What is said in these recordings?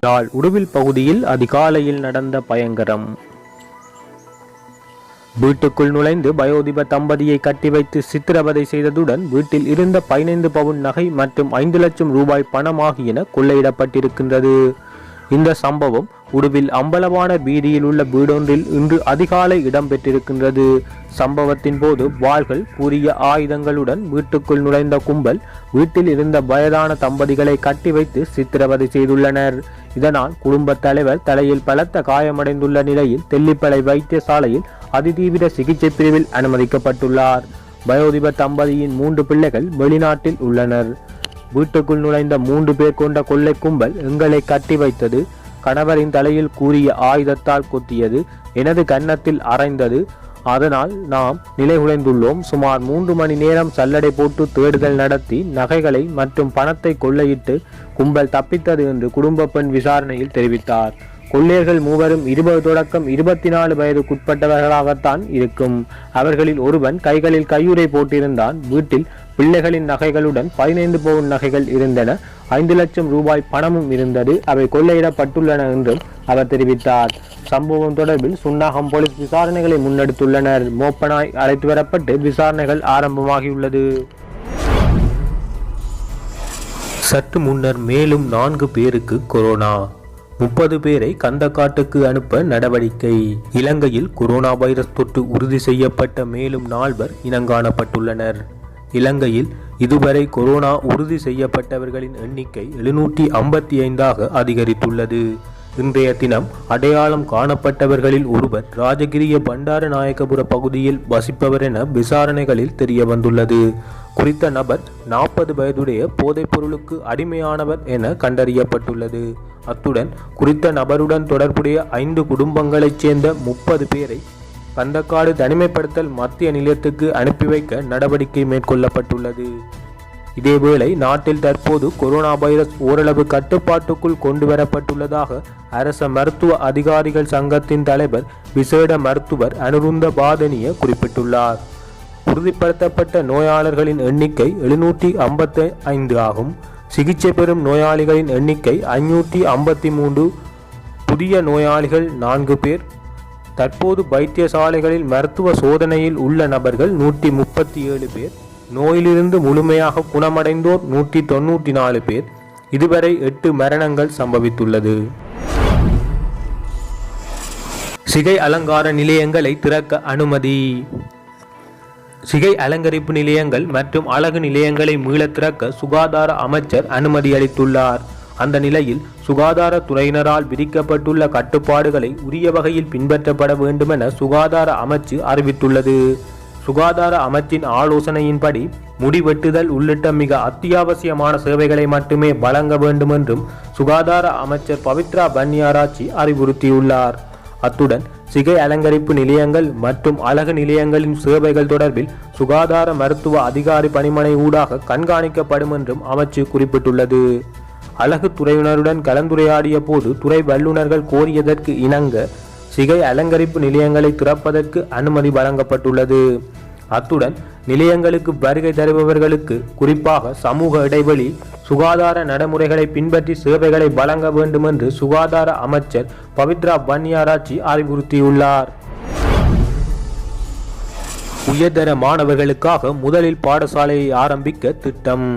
யாழ் உடுவில் பகுதியில் அதிகாலையில் நடந்த பயங்கரம். வீட்டுக்குள் நுழைந்து வயோதிப தம்பதியை கட்டி வைத்து சித்திரவதை செய்ததுடன் வீட்டில் இருந்த 15 பவுன் நகை மற்றும் 5 லட்சம் ரூபாய் பணம் ஆகியன கொள்ளையிடப்பட்டிருக்கின்றது. இந்த சம்பவம் உடுவில் அம்பலவான வீதியில் உள்ள வீடொன்றில் இன்று அதிகாலை இடம்பெற்றிருக்கின்றது. சம்பவத்தின் போது வாள்கள் கூறிய ஆயுதங்களுடன் வீட்டுக்குள் நுழைந்த கும்பல் வீட்டில் இருந்த வயதான தம்பதிகளை கட்டி வைத்து சித்திரவதை செய்துள்ளனர். இதனால் குடும்ப தலைவர் தலையில் பலத்த காயமடைந்துள்ள நிலையில் தெல்லிப்பளை வைத்தியசாலையில் அதிதீவிர சிகிச்சை பிரிவில் அனுமதிக்கப்பட்டுள்ளார். வயோதிப தம்பதியின் 3 பிள்ளைகள் வெளிநாட்டில் உள்ளனர். வீட்டுக்குள் நுழைந்த 3 பேர் கொண்ட கொள்ளை கும்பல் எங்களை கட்டி வைத்தது, கணவரின் தலையில் கூறிய ஆயுதத்தால் குத்தியது, எனது கன்னத்தில் அரைந்தது, அதனால் நாம் நிலைகுலைந்துள்ளோம். சுமார் 3 மணி நேரம் சல்லடை போட்டு தேடுதல் நடத்தி நகைகளை மற்றும் பணத்தை கொள்ளையிட்டு கும்பல் தப்பித்தது என்று குடும்ப பெண் விசாரணையில் தெரிவித்தார். கொள்ளையர்கள் மூவரும் 20 தொடக்கம் 24 வயதுக்குட்பட்டவர்களாகத்தான் இருக்கும். அவர்களில் ஒருவன் கைகளில் கையுறை போட்டிருந்தான். வீட்டில் பிள்ளைகளின் நகைகளுடன் 15 பவுன் நகைகள் இருந்தன, 5 லட்சம் ரூபாய் பணமும் இருந்தது. அவை கொள்ளையிடப்பட்டுள்ளன என்றும் அவர் தெரிவித்தார். சம்பவம் தொடர்பில் சுன்னாகம் போலீஸ் விசாரணைகளை முன்னெடுத்துள்ளனர். மோப்பனாய் அழைத்து வரப்பட்டு விசாரணைகள் ஆரம்பமாகியுள்ளது. சற்று முன்னர் மேலும் 4 பேருக்கு கொரோனா, 30 பேரை கந்தக்காட்டுக்கு அனுப்ப நடவடிக்கை. இலங்கையில் கொரோனா வைரஸ் தொற்று உறுதி செய்யப்பட்ட மேலும் 4 பேர் இனங்காணப்பட்டுள்ளனர். இலங்கையில் இதுவரை கொரோனா உறுதி செய்யப்பட்டவர்களின் எண்ணிக்கை 755ஆக அதிகரித்துள்ளது. இன்றைய தினம் அடையாளம் காணப்பட்டவர்களில் ஒருவர் ராஜகிரிய பண்டாரநாயக்கபுர பகுதியில் வசிப்பவர் என விசாரணைகளில் தெரிய வந்துள்ளது. குறித்த நபர் 40 வயதுடைய போதைப் பொருளுக்கு அடிமையானவர் என கண்டறியப்பட்டுள்ளது. அத்துடன் குறித்த நபருடன் தொடர்புடைய 5 குடும்பங்களைச் சேர்ந்த 30 பேரை கந்தக்காடு தனிமைப்படுத்தல் மத்திய நிலையத்துக்கு அனுப்பி வைக்க நடவடிக்கை மேற்கொள்ளப்பட்டுள்ளது. இதேவேளை நாட்டில் தற்போது கொரோனா வைரஸ் ஓரளவு கட்டுப்பாட்டுக்குள் கொண்டு வரப்பட்டுள்ளதாக அரச மருத்துவ அதிகாரிகள் சங்கத்தின் தலைவர் விசேட மருத்துவர் அனுருந்த பாதனிய குறிப்பிட்டுள்ளார். உறுதிப்படுத்தப்பட்ட நோயாளர்களின் எண்ணிக்கை 755 ஆகும். சிகிச்சை பெறும் நோயாளிகளின் எண்ணிக்கை 553, புதிய நோயாளிகள் 4 பேர். தற்போது வைத்தியசாலைகளில் மருத்துவ சோதனையில் உள்ள நபர்கள் 137 பேர். நோயிலிருந்து முழுமையாக குணமடைந்தோர் 194 பேர். இதுவரை 8 மரணங்கள் சம்பவித்துள்ளது. சிகை அலங்கார நிலையங்களை திறக்க அனுமதி. சிகை அலங்கரிப்பு நிலையங்கள் மற்றும் அழகு நிலையங்களை மீள திறக்க சுகாதார அமைச்சர் அனுமதி அளித்துள்ளார். அந்த நிலையில் சுகாதாரத்துறையினரால் விதிக்கப்பட்டுள்ள கட்டுப்பாடுகளை உரிய வகையில் பின்பற்றப்பட வேண்டுமென சுகாதார அமைச்சு அறிவித்துள்ளது. சுகாதார அமைச்சின் ஆலோசனையின்படி முடிவெட்டுதல் உள்ளிட்ட மிக அத்தியாவசியமான சேவைகளை மட்டுமே வழங்க வேண்டும் என்றும் சுகாதார அமைச்சர் பவித்ரா பன்னியாராச்சி அறிவுறுத்தியுள்ளார். அத்துடன் சிகை அலங்கரிப்பு நிலையங்கள் மற்றும் அழகு நிலையங்களின் சேவைகள் தொடர்பில் சுகாதார மருத்துவ அதிகாரி பணிமனை ஊடாக கண்காணிக்கப்படும் என்றும் அமைச்சு குறிப்பிட்டுள்ளது. அழகு துறையினருடன் கலந்துரையாடிய போது துறை வல்லுநர்கள் கோரியதற்கு இணங்க சிகை அலங்கரிப்பு நிலையங்களை திறப்பதற்கு அனுமதி வழங்கப்பட்டுள்ளது. அத்துடன் நிலையங்களுக்கு வருகை தருபவர்களுக்கு குறிப்பாக சமூக இடைவெளி, சுகாதார நடைமுறைகளை பின்பற்றி சேவைகளை வழங்க வேண்டும் என்று சுகாதார அமைச்சர் பவித்ரா பன்னியாராச்சி அறிவுறுத்தியுள்ளார். உயர்தர மாணவர்களுக்காக முதலில் பாடசாலையை ஆரம்பிக்க திட்டம்.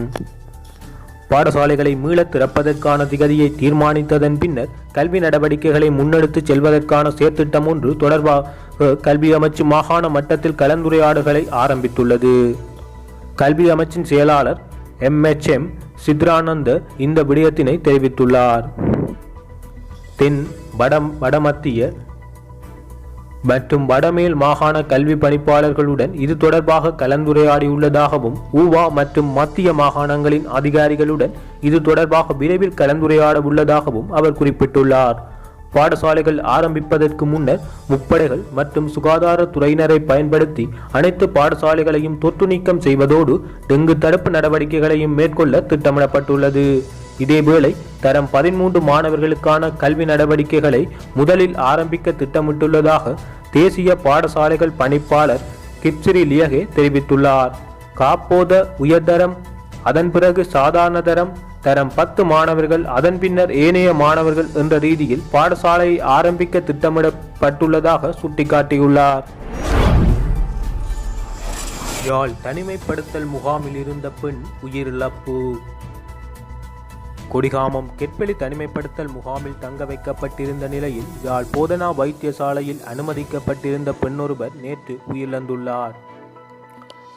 பாடசாலைகளை மீள திறப்பதற்கான திகதியை தீர்மானித்ததன் பின்னர் கல்வி நடவடிக்கைகளை முன்னெடுத்து செல்வதற்கான செயற்திட்டம் ஒன்று தொடர்பாக கல்வி அமைச்சு மாகாண மட்டத்தில் கலந்துரையாடல்களை ஆரம்பித்துள்ளது. கல்வி அமைச்சின் செயலாளர் MHM சித்ரானந்த இந்த விடயத்தினை தெரிவித்துள்ளார். தென் வடமத்திய மற்றும் வடமேல் மாகாண கல்வி பணிப்பாளர்களுடன் இது தொடர்பாக கலந்துரையாடியுள்ளதாகவும் ஊவா மற்றும் மத்திய மாகாணங்களின் அதிகாரிகளுடன் இது தொடர்பாக விரைவில் கலந்துரையாட உள்ளதாகவும் அவர் குறிப்பிட்டுள்ளார். பாடசாலைகள் ஆரம்பிப்பதற்கு முன்னர் முப்படைகள் மற்றும் சுகாதாரத்துறையினரை பயன்படுத்தி அனைத்து பாடசாலைகளையும் தொற்று நீக்கம் செய்வதோடு டெங்கு தடுப்பு நடவடிக்கைகளையும் மேற்கொள்ள திட்டமிடப்பட்டுள்ளது. இதேவேளை தரம் 13 மாணவர்களுக்கான கல்வி நடவடிக்கைகளை முதலில் ஆரம்பிக்க திட்டமிட்டுள்ளதாக தேசிய பாடசாலைகள் பணிப்பாளர் கிப்சிரி லியகே தெரிவித்துள்ளார். காப்போத உயர்தரம், அதன் பிறகு சாதாரண தரம், தரம் 10 மாணவர்கள், அதன் பின்னர் ஏனைய மாணவர்கள் என்ற ரீதியில் பாடசாலையை ஆரம்பிக்க திட்டமிடப்பட்டுள்ளதாக சுட்டிக்காட்டியுள்ளார். யாழ் தனிமைப்படுத்தல் முகாமில் இருந்த பெண் உயிரிழப்பு. கொடிகாமம் கெட்வெளி தனிமைப்படுத்தல் முகாமில் தங்க வைக்கப்பட்டிருந்த நிலையில் யாழ் போதனா வைத்தியசாலையில் அனுமதிக்கப்பட்டிருந்த பெண்ணொருவர் நேற்று உயிரிழந்துள்ளார்.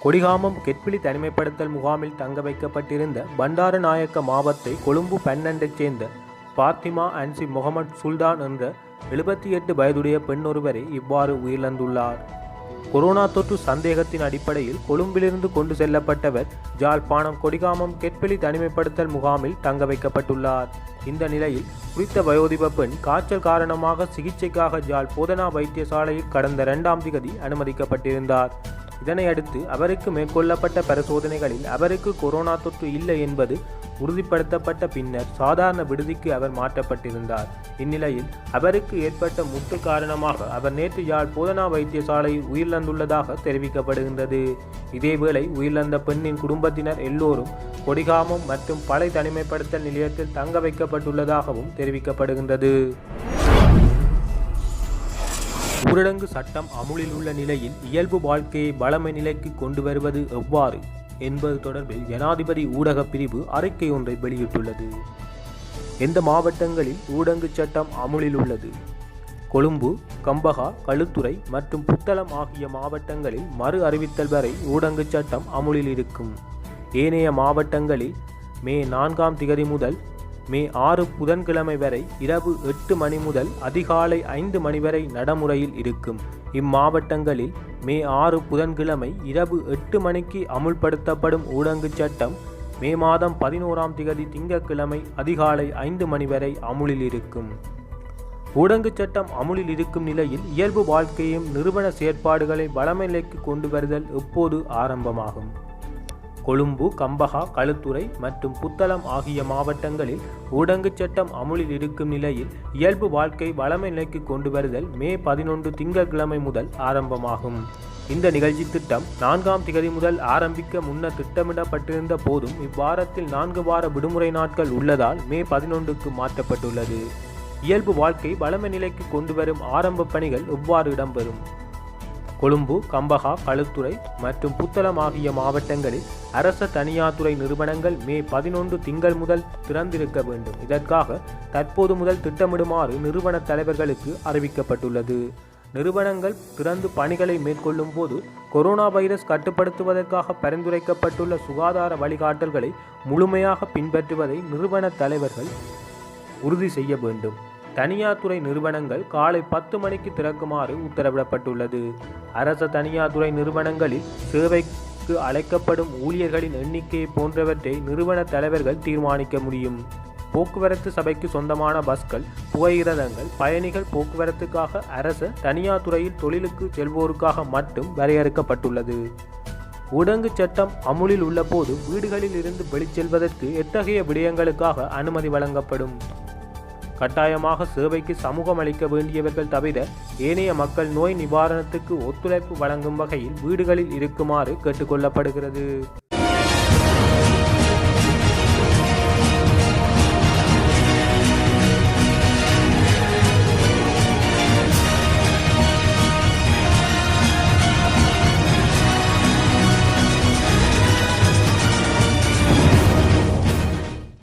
கொடிகாமம் கெட்வெளி தனிமைப்படுத்தல் முகாமில் தங்க வைக்கப்பட்டிருந்த பண்டாரநாயக்க மாவத்தை கொழும்பு 12ஐச் சேர்ந்த பாத்திமா அன்சி முகமது சுல்தான் என்ற 78 வயதுடைய பெண்ணொருவரே இவ்வாறு உயிரிழந்துள்ளார். கொரோனா தொற்று சந்தேகத்தின் அடிப்படையில் கொழும்பிலிருந்து கொண்டு செல்லப்பட்டவர் யாழ்ப்பாணம் கொடிகாமம் கெட்வெளி தனிமைப்படுத்தல் முகாமில் தங்க வைக்கப்பட்டுள்ளார். இந்த நிலையில் குறித்த வயோதிப பெண் காய்ச்சல் காரணமாக சிகிச்சைக்காக யாழ் போதனா வைத்தியசாலையில் கடந்த 2ஆம் திகதி அனுமதிக்கப்பட்டிருந்தார். இதனையடுத்து அவருக்கு மேற்கொள்ளப்பட்ட பரிசோதனைகளில் அவருக்கு கொரோனா தொற்று இல்லை என்பது உறுதிப்படுத்தப்பட்ட பின்னர் சாதாரண விடுதிக்கு அவர் மாற்றப்பட்டிருந்தார். இந்நிலையில் அவருக்கு ஏற்பட்ட முட்டு காரணமாக அவர் நேற்று யாழ் போதனா வைத்தியசாலையில் உயிரிழந்துள்ளதாக தெரிவிக்கப்படுகின்றது. இதேவேளை உயிரிழந்த பெண்ணின் குடும்பத்தினர் எல்லோரும் கொடிகாமம் மற்றும் பளை தனிமைப்படுத்தல் நிலையத்தில் தங்க வைக்கப்பட்டுள்ளதாகவும் தெரிவிக்கப்படுகின்றது. ஊரடங்கு சட்டம் அமுலில் உள்ள நிலையில் இயல்பு வாழ்க்கையை பலமை நிலைக்கு கொண்டு வருவது எவ்வாறு என்பது தொடர்பில் ஜனாதிபதி ஊடக பிரிவு அறிக்கை ஒன்றை வெளியிட்டுள்ளது. எந்த மாவட்டங்களில் ஊரடங்கு சட்டம் அமுலில் உள்ளது? கொழும்பு, கம்பஹா, களுத்துறை மற்றும் புத்தளம் ஆகிய மாவட்டங்களில் மறு அறிவித்தல் வரை ஊரடங்கு சட்டம் அமுலில் இருக்கும். ஏனைய மாவட்டங்களில் மே 4ஆம் திகதி முதல் மே 6 புதன்கிழமை வரை இரவு 8 மணி முதல் அதிகாலை 5 மணி வரை நடைமுறையில் இருக்கும். இம்மாவட்டங்களில் மே 6 புதன்கிழமை இரவு 8 மணிக்கு அமுல்படுத்தப்படும் ஊரடங்கு சட்டம் மே மாதம் 11ஆம் திகதி திங்கட்கிழமை அதிகாலை 5 மணி வரை அமுலில் இருக்கும். ஊரடங்கு சட்டம் அமுலில் இருக்கும் நிலையில் இயல்பு வாழ்க்கையும் நிறுவன செயற்பாடுகளை வளமை நிலைக்கு கொண்டு வருதல் எப்போது ஆரம்பமாகும்? கொழும்பு, கம்பஹா, களுத்துறை மற்றும் புத்தளம் ஆகிய மாவட்டங்களில் ஊரடங்கு சட்டம் அமுலில் இருக்கும் நிலையில் இயல்பு வாழ்க்கை வளமை நிலைக்கு கொண்டு வருதல் மே 11 திங்கட்கிழமை முதல் ஆரம்பமாகும். இந்த நிகழ்ச்சி திட்டம் 4ஆம் திகதி முதல் ஆரம்பிக்க முன்னர் திட்டமிடப்பட்டிருந்த போதும் இவ்வாரத்தில் 4 வார விடுமுறை நாட்கள் உள்ளதால் மே 11க்கு மாற்றப்பட்டுள்ளது. இயல்பு வாழ்க்கை வளமை நிலைக்கு கொண்டு வரும் ஆரம்ப பணிகள் எவ்வாறு இடம்பெறும்? கொழும்பு, கம்பஹா, களுத்துறை மற்றும் புத்தளம் ஆகிய மாவட்டங்களில் அரச தனியார் துறை நிறுவனங்கள் மே 11 திங்கள் முதல் திறந்திருக்க வேண்டும். இதற்காக தற்போது முதல் திட்டமிடுமாறு நிறுவன தலைவர்களுக்கு அறிவிக்கப்பட்டுள்ளது. நிறுவனங்கள் திறந்து பணிகளை மேற்கொள்ளும் போது கொரோனா வைரஸ் கட்டுப்படுத்துவதற்காக பரிந்துரைக்கப்பட்டுள்ள சுகாதார வழிகாட்டல்களை முழுமையாக பின்பற்றுவதை நிறுவன தலைவர்கள் உறுதி செய்ய வேண்டும். தனியார் துறை நிறுவனங்கள் காலை 10 மணிக்கு திறக்குமாறு உத்தரவிடப்பட்டுள்ளது. அரச தனியார் துறை நிறுவனங்களில் சேவைக்கு அழைக்கப்படும் ஊழியர்களின் எண்ணிக்கை போன்றவற்றை நிறுவன தலைவர்கள் தீர்மானிக்க முடியும். போக்குவரத்து சபைக்கு சொந்தமான பஸ்கள், புகையிரதங்கள் பயணிகள் போக்குவரத்துக்காக அரச தனியார் துறையில் தொழிலுக்கு செல்வோருக்காக மட்டும் வரையறுக்கப்பட்டுள்ளது. ஊரடங்கு சட்டம் அமுலில் உள்ள போது வீடுகளில் இருந்து வெளிச்செல்வதற்கு எத்தகைய விடயங்களுக்காக அனுமதி வழங்கப்படும்? கட்டாயமாக சேவைக்கு சமூகம் அளிக்க வேண்டியவர்கள் தவிர ஏனைய மக்கள் நோய் நிவாரணத்துக்கு ஒத்துழைப்பு வழங்கும் வகையில் வீடுகளில் இருக்குமாறு கேட்டுக்கொள்ளப்படுகிறது.